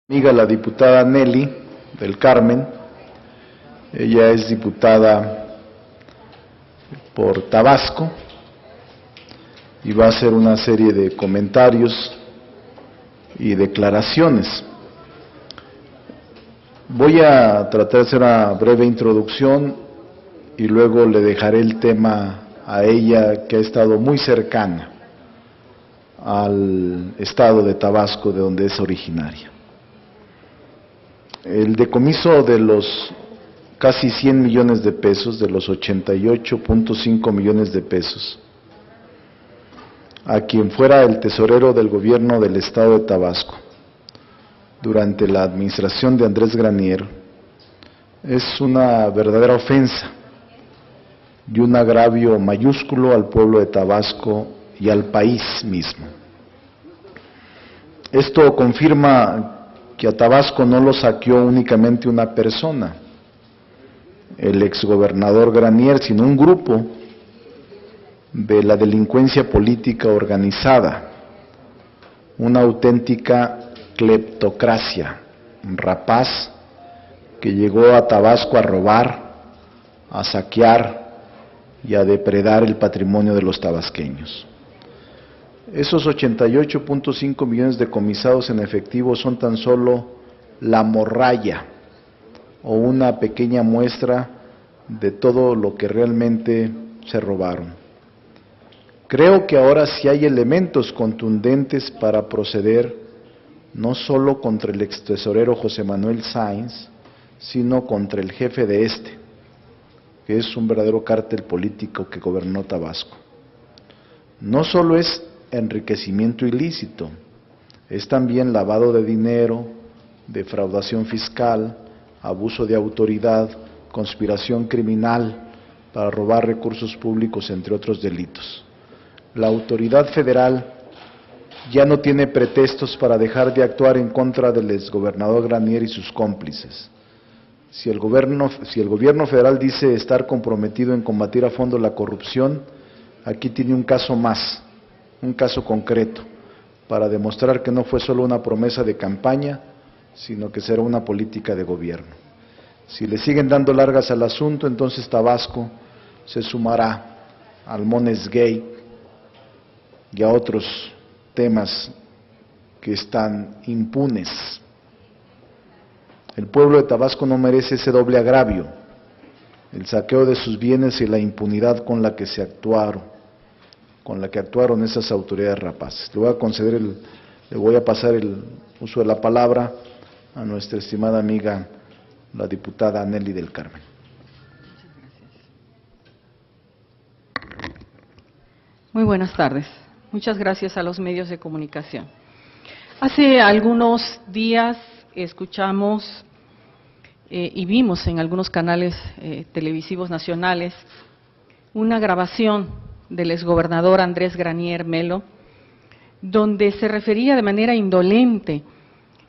Amiga, la diputada Nelly del Carmen. Ella es diputada por Tabasco y va a hacer una serie de comentarios y declaraciones. Voy a tratar de hacer una breve introducción y luego le dejaré el tema a ella, que ha estado muy cercana al estado de Tabasco, de donde es originaria. El decomiso de los casi 100 millones de pesos, de los 88.5 millones de pesos, a quien fuera el tesorero del gobierno del estado de Tabasco durante la administración de Andrés Granier, es una verdadera ofensa y un agravio mayúsculo al pueblo de Tabasco y al país mismo. Esto confirma que a Tabasco no lo saqueó únicamente una persona, el exgobernador Granier, sino un grupo de la delincuencia política organizada, una auténtica cleptocracia rapaz que llegó a Tabasco a robar, a saquear y a depredar el patrimonio de los tabasqueños. Esos 88.5 millones decomisados en efectivo son tan solo la morralla o una pequeña muestra de todo lo que realmente se robaron. Creo que ahora sí hay elementos contundentes para proceder no solo contra el extesorero José Manuel Sáenz, sino contra el jefe de este, que es un verdadero cártel político que gobernó Tabasco. No solo es enriquecimiento ilícito, es también lavado de dinero, defraudación fiscal, abuso de autoridad, conspiración criminal para robar recursos públicos, entre otros delitos. La autoridad federal ya no tiene pretextos para dejar de actuar en contra del exgobernador Granier y sus cómplices. Si el gobierno federal dice estar comprometido en combatir a fondo la corrupción, aquí tiene un caso más, un caso concreto, para demostrar que no fue solo una promesa de campaña, sino que será una política de gobierno. Si le siguen dando largas al asunto, entonces Tabasco se sumará al Mones Gate y a otros temas que están impunes. El pueblo de Tabasco no merece ese doble agravio, el saqueo de sus bienes y la impunidad con la que actuaron esas autoridades rapaces. Le voy a pasar el uso de la palabra a nuestra estimada amiga, la diputada Nelly del Carmen. Muy buenas tardes. Muchas gracias a los medios de comunicación. Hace algunos días escuchamos y vimos en algunos canales televisivos nacionales una grabación del exgobernador Andrés Granier Melo, donde se refería de manera indolente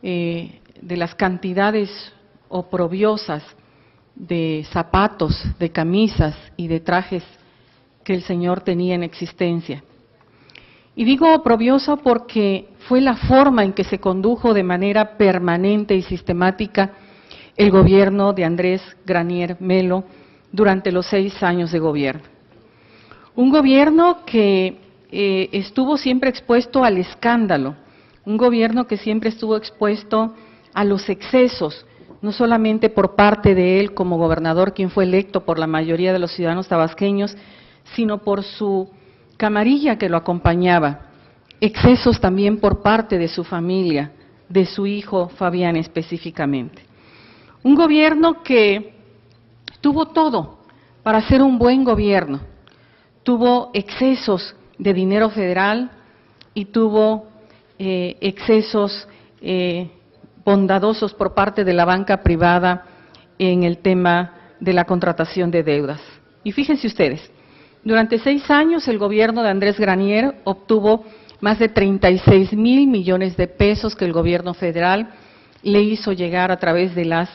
de las cantidades oprobiosas de zapatos, de camisas y de trajes que el señor tenía en existencia. Y digo oprobioso porque fue la forma en que se condujo de manera permanente y sistemática el gobierno de Andrés Granier Melo durante los 6 años de gobierno. Un gobierno que estuvo siempre expuesto al escándalo, un gobierno que siempre estuvo expuesto a los excesos, no solamente por parte de él como gobernador, quien fue electo por la mayoría de los ciudadanos tabasqueños, sino por su camarilla que lo acompañaba, excesos también por parte de su familia, de su hijo Fabián específicamente. Un gobierno que tuvo todo para ser un buen gobierno, tuvo excesos de dinero federal y tuvo excesos bondadosos por parte de la banca privada en el tema de la contratación de deudas. Y fíjense ustedes, durante 6 años el gobierno de Andrés Granier obtuvo más de 36,000 millones de pesos que el gobierno federal le hizo llegar a través de las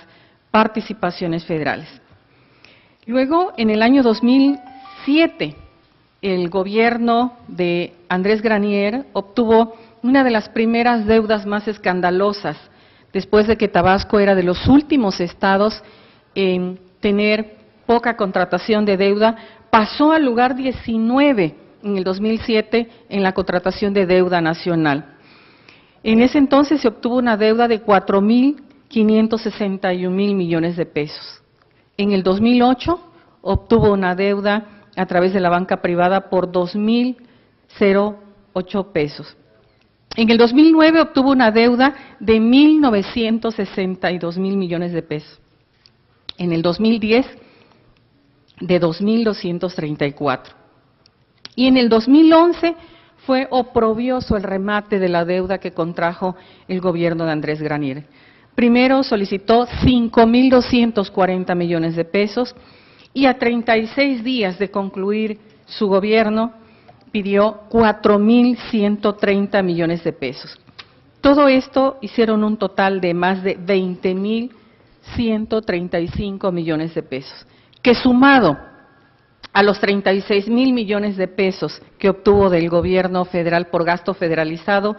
participaciones federales. Luego, en el año 2007, el gobierno de Andrés Granier obtuvo una de las primeras deudas más escandalosas después de que Tabasco era de los últimos estados en tener poca contratación de deuda, pasó al lugar 19 en el 2007 en la contratación de deuda nacional. En ese entonces se obtuvo una deuda de 4.561 mil millones de pesos. En el 2008 obtuvo una deuda a través de la banca privada por 2.008 pesos. En el 2009 obtuvo una deuda de 1.962 mil millones de pesos. En el 2010 de 2.234. Y en el 2011 fue oprobioso el remate de la deuda que contrajo el gobierno de Andrés Granier. Primero solicitó 5.240 millones de pesos y a 36 días de concluir su gobierno pidió 4.130 millones de pesos. Todo esto hicieron un total de más de 20.135 millones de pesos, que sumado a los 36.000 millones de pesos que obtuvo del gobierno federal por gasto federalizado,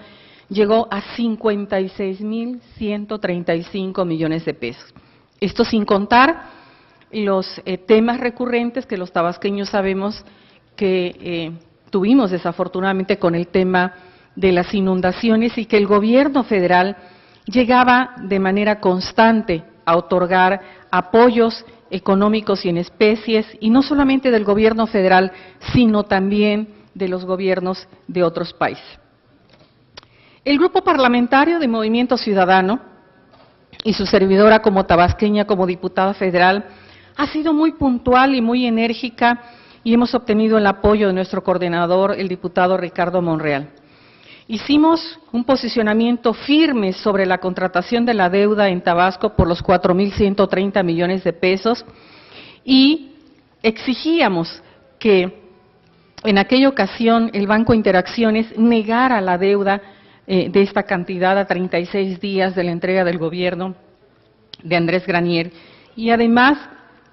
llegó a 56.135 millones de pesos. Esto sin contar los temas recurrentes que los tabasqueños sabemos que tuvimos desafortunadamente con el tema de las inundaciones y que el gobierno federal llegaba de manera constante a otorgar apoyos económicos y en especies, y no solamente del gobierno federal, sino también de los gobiernos de otros países. El grupo parlamentario de Movimiento Ciudadano y su servidora como tabasqueña, como diputada federal, ha sido muy puntual y muy enérgica y hemos obtenido el apoyo de nuestro coordinador, el diputado Ricardo Monreal. Hicimos un posicionamiento firme sobre la contratación de la deuda en Tabasco por los 4.130 millones de pesos y exigíamos que en aquella ocasión el Banco Interacciones negara la deuda de esta cantidad a 36 días de la entrega del gobierno de Andrés Granier y además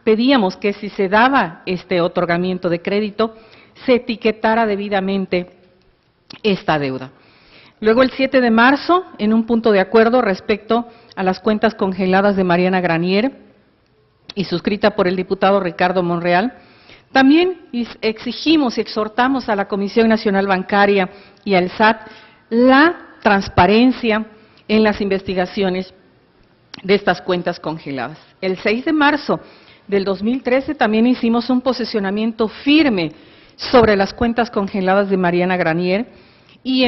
pedíamos que si se daba este otorgamiento de crédito se etiquetara debidamente esta deuda. Luego, el 7 de marzo, en un punto de acuerdo respecto a las cuentas congeladas de Mariana Granier y suscrita por el diputado Ricardo Monreal, también exigimos y exhortamos a la Comisión Nacional Bancaria y al SAT la transparencia en las investigaciones de estas cuentas congeladas. El 6 de marzo del 2013 también hicimos un posicionamiento firme sobre las cuentas congeladas de Mariana Granier y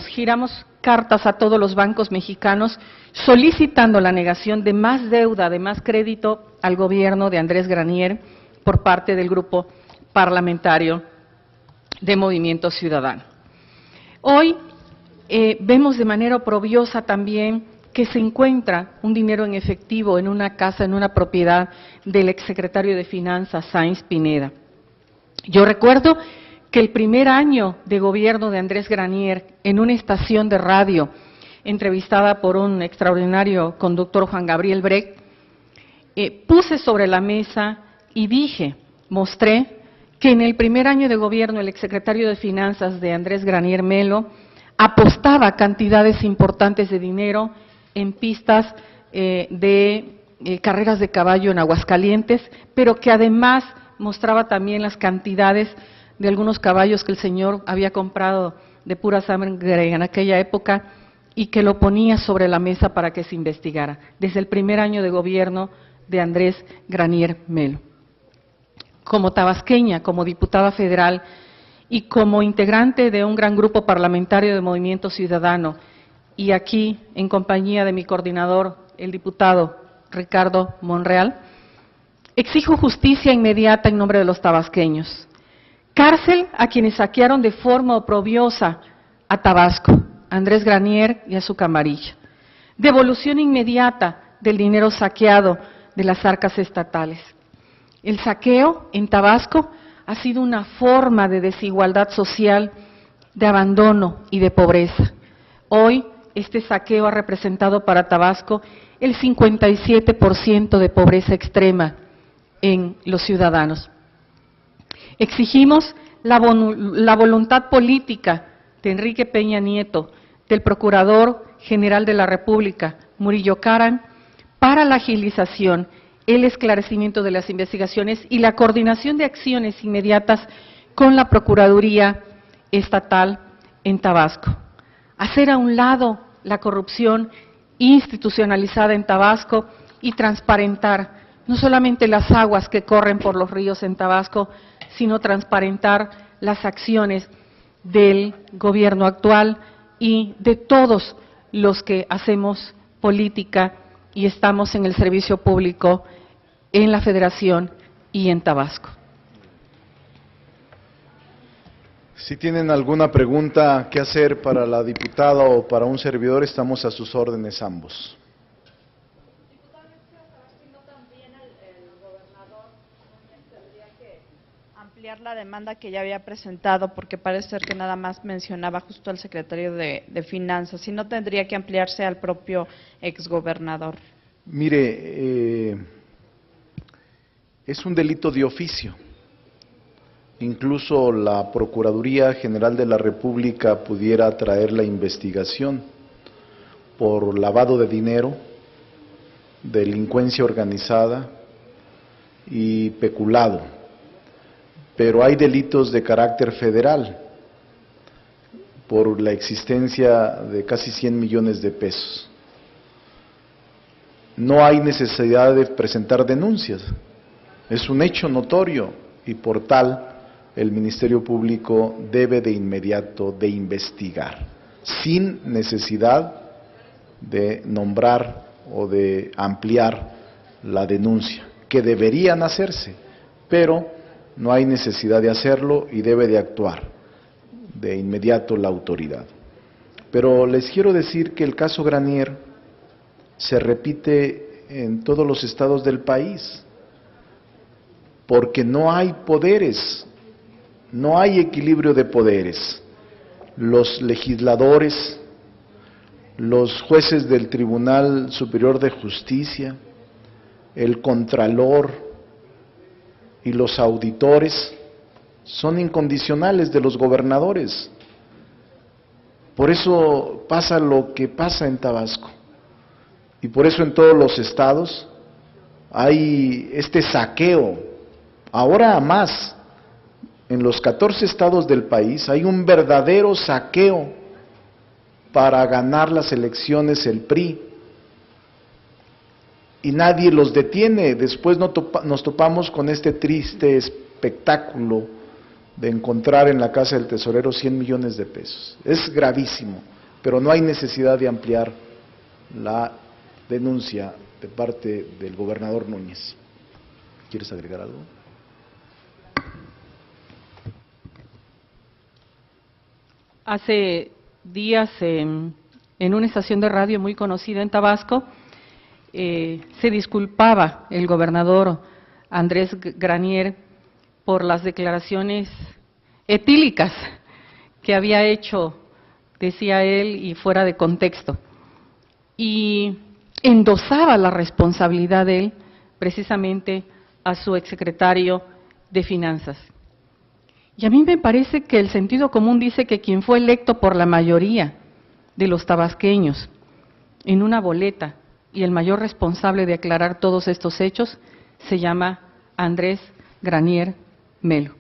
giramos cartas a todos los bancos mexicanos solicitando la negación de más deuda, de más crédito al gobierno de Andrés Granier por parte del grupo parlamentario de Movimiento Ciudadano. Hoy vemos de manera oprobiosa también que se encuentra un dinero en efectivo en una casa, en una propiedad del exsecretario de Finanzas, Sáenz Pineda. Yo recuerdo que el primer año de gobierno de Andrés Granier, en una estación de radio, entrevistada por un extraordinario conductor, Juan Gabriel Brecht, puse sobre la mesa y mostré que en el primer año de gobierno el exsecretario de Finanzas de Andrés Granier Melo apostaba cantidades importantes de dinero en pistas de carreras de caballo en Aguascalientes, pero que además mostraba también las cantidades de algunos caballos que el señor había comprado de pura sangre en aquella época y que lo ponía sobre la mesa para que se investigara, desde el primer año de gobierno de Andrés Granier Melo. Como tabasqueña, como diputada federal y como integrante de un gran grupo parlamentario de Movimiento Ciudadano, y aquí en compañía de mi coordinador, el diputado Ricardo Monreal, exijo justicia inmediata en nombre de los tabasqueños. Cárcel a quienes saquearon de forma oprobiosa a Tabasco, a Andrés Granier y a su camarilla. Devolución inmediata del dinero saqueado de las arcas estatales. El saqueo en Tabasco ha sido una forma de desigualdad social, de abandono y de pobreza. Hoy, este saqueo ha representado para Tabasco el 57% de pobreza extrema en los ciudadanos. Exigimos la voluntad política de Enrique Peña Nieto, del Procurador General de la República, Murillo Karam para la agilización, el esclarecimiento de las investigaciones y la coordinación de acciones inmediatas con la Procuraduría Estatal en Tabasco. Hacer a un lado la corrupción institucionalizada en Tabasco y transparentar no solamente las aguas que corren por los ríos en Tabasco, sino transparentar las acciones del gobierno actual y de todos los que hacemos política y estamos en el servicio público en la Federación y en Tabasco. Si tienen alguna pregunta que hacer para la diputada o para un servidor, estamos a sus órdenes ambos. Ampliar la demanda que ya había presentado, porque parece ser que nada más mencionaba justo al secretario de Finanzas, y no tendría que ampliarse al propio exgobernador. Mire, es un delito de oficio. Incluso la Procuraduría General de la República pudiera traer la investigación por lavado de dinero, delincuencia organizada y peculado. Pero hay delitos de carácter federal por la existencia de casi 100 millones de pesos. No hay necesidad de presentar denuncias, es un hecho notorio y por tal el Ministerio Público debe de inmediato de investigar, sin necesidad de nombrar o de ampliar la denuncia, que deberían hacerse, pero no hay necesidad de hacerlo y debe de actuar de inmediato la autoridad. Pero les quiero decir que el caso Granier se repite en todos los estados del país, porque no hay poderes, no hay equilibrio de poderes. Los legisladores, los jueces del Tribunal Superior de Justicia, el Contralor y los auditores son incondicionales de los gobernadores. Por eso pasa lo que pasa en Tabasco. Y por eso en todos los estados hay este saqueo. Ahora más, en los 14 estados del país hay un verdadero saqueo para ganar las elecciones el PRI. Y nadie los detiene. Después nos topamos con este triste espectáculo de encontrar en la casa del tesorero 100 millones de pesos. Es gravísimo, pero no hay necesidad de ampliar la denuncia de parte del gobernador Núñez. ¿Quieres agregar algo? Hace días en una estación de radio muy conocida en Tabasco, se disculpaba el gobernador Andrés Granier por las declaraciones etílicas que había hecho, decía él, y fuera de contexto. Y endosaba la responsabilidad de él precisamente a su exsecretario de Finanzas. Y a mí me parece que el sentido común dice que quien fue electo por la mayoría de los tabasqueños en una boleta y el mayor responsable de aclarar todos estos hechos se llama Andrés Granier Melo.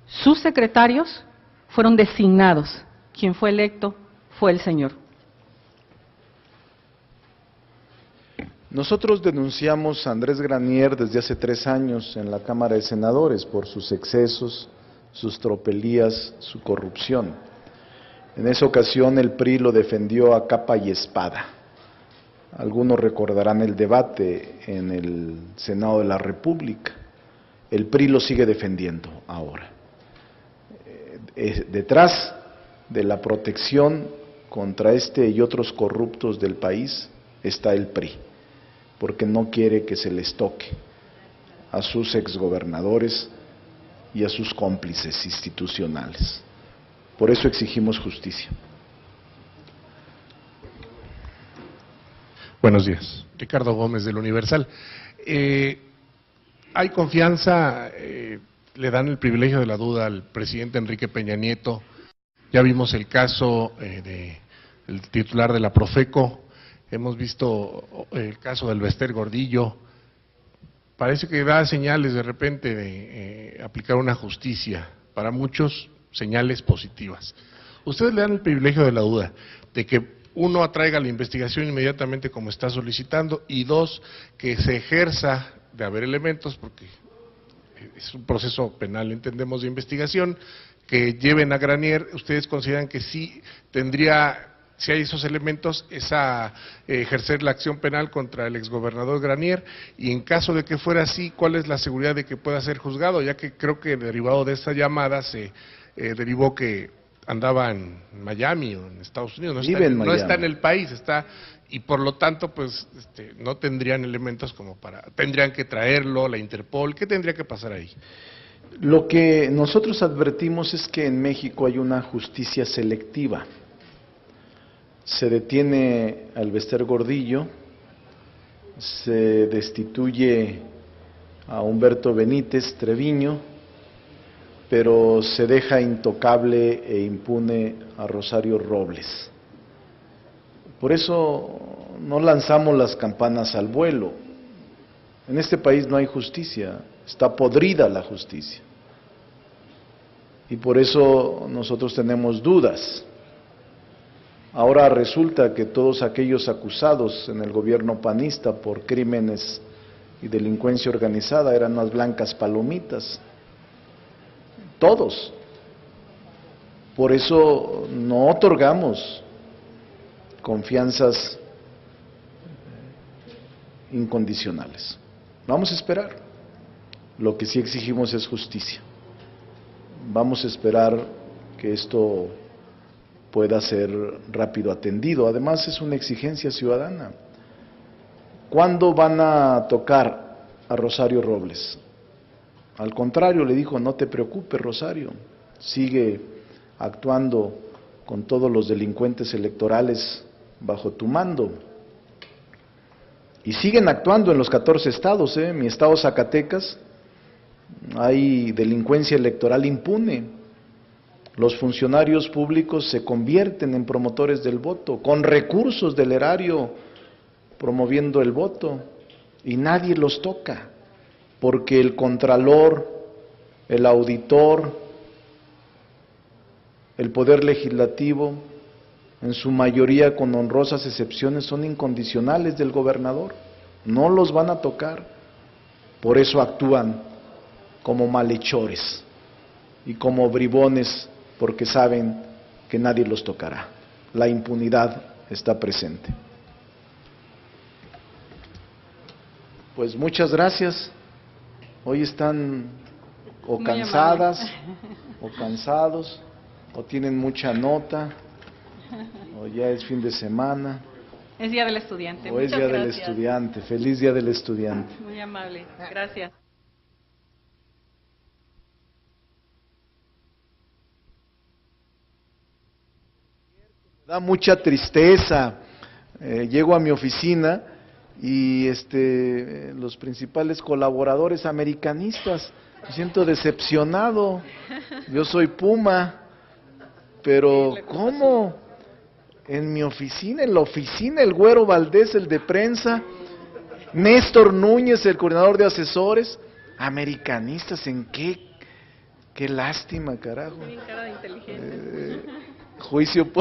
Sus secretarios fueron designados, quien fue electo fue el señor. Nosotros denunciamos a Andrés Granier desde hace 3 años en la Cámara de Senadores por sus excesos, sus tropelías, su corrupción. En esa ocasión el PRI lo defendió a capa y espada. Algunos recordarán el debate en el Senado de la República. El PRI lo sigue defendiendo ahora. Detrás de la protección contra este y otros corruptos del país está el PRI, porque no quiere que se les toque a sus exgobernadores y a sus cómplices institucionales. Por eso exigimos justicia. Buenos días. Ricardo Gómez del Universal. Hay confianza, le dan el privilegio de la duda al presidente Enrique Peña Nieto. Ya vimos el caso del titular de la Profeco, hemos visto el caso del Bester Gordillo, parece que da señales de repente de aplicar una justicia, para muchos señales positivas. Ustedes le dan el privilegio de la duda, de que uno, atraiga la investigación inmediatamente como está solicitando, y dos, que se ejerza de haber elementos, porque es un proceso penal, entendemos, de investigación, que lleven a Granier. ¿Ustedes consideran que sí tendría, si hay esos elementos, ejercer la acción penal contra el exgobernador Granier? Y en caso de que fuera así, ¿cuál es la seguridad de que pueda ser juzgado? Ya que creo que derivado de esta llamada se derivó que andaba en Miami o en Estados Unidos, no está en el país, y por lo tanto pues no tendrían elementos como tendrían que traerlo, la Interpol. ¿Qué tendría que pasar ahí? Lo que nosotros advertimos es que en México hay una justicia selectiva. Se detiene al Bester Gordillo, se destituye a Humberto Benítez Treviño, pero se deja intocable e impune a Rosario Robles. Por eso no lanzamos las campanas al vuelo. En este país no hay justicia, está podrida la justicia. Y por eso nosotros tenemos dudas. Ahora resulta que todos aquellos acusados en el gobierno panista por crímenes y delincuencia organizada eran unas blancas palomitas. Todos. Por eso no otorgamos confianzas incondicionales. Vamos a esperar. Lo que sí exigimos es justicia. Vamos a esperar que esto pueda ser rápido atendido. Además, es una exigencia ciudadana. ¿Cuándo van a tocar a Rosario Robles? Al contrario, le dijo: no te preocupes, Rosario, sigue actuando con todos los delincuentes electorales bajo tu mando. Y siguen actuando en los 14 estados, mi estado Zacatecas, hay delincuencia electoral impune. Los funcionarios públicos se convierten en promotores del voto, con recursos del erario promoviendo el voto, y nadie los toca, porque el contralor, el auditor, el poder legislativo, en su mayoría con honrosas excepciones, son incondicionales del gobernador, no los van a tocar. Por eso actúan como malhechores y como bribones, porque saben que nadie los tocará. La impunidad está presente. Pues muchas gracias. Hoy están o cansadas, o cansados, o tienen mucha nota, o ya es fin de semana. Es Día del Estudiante. O es Día del Estudiante. Feliz Día del Estudiante. Muy amable. Gracias. Me da mucha tristeza. Llego a mi oficina y los principales colaboradores americanistas, me siento decepcionado. Yo soy Puma, pero ¿cómo? En mi oficina, en la oficina, el Güero Valdés, el de prensa, Néstor Núñez, el coordinador de asesores, americanistas. ¿En qué? Qué lástima, carajo. Bien cara de inteligencia. Juicio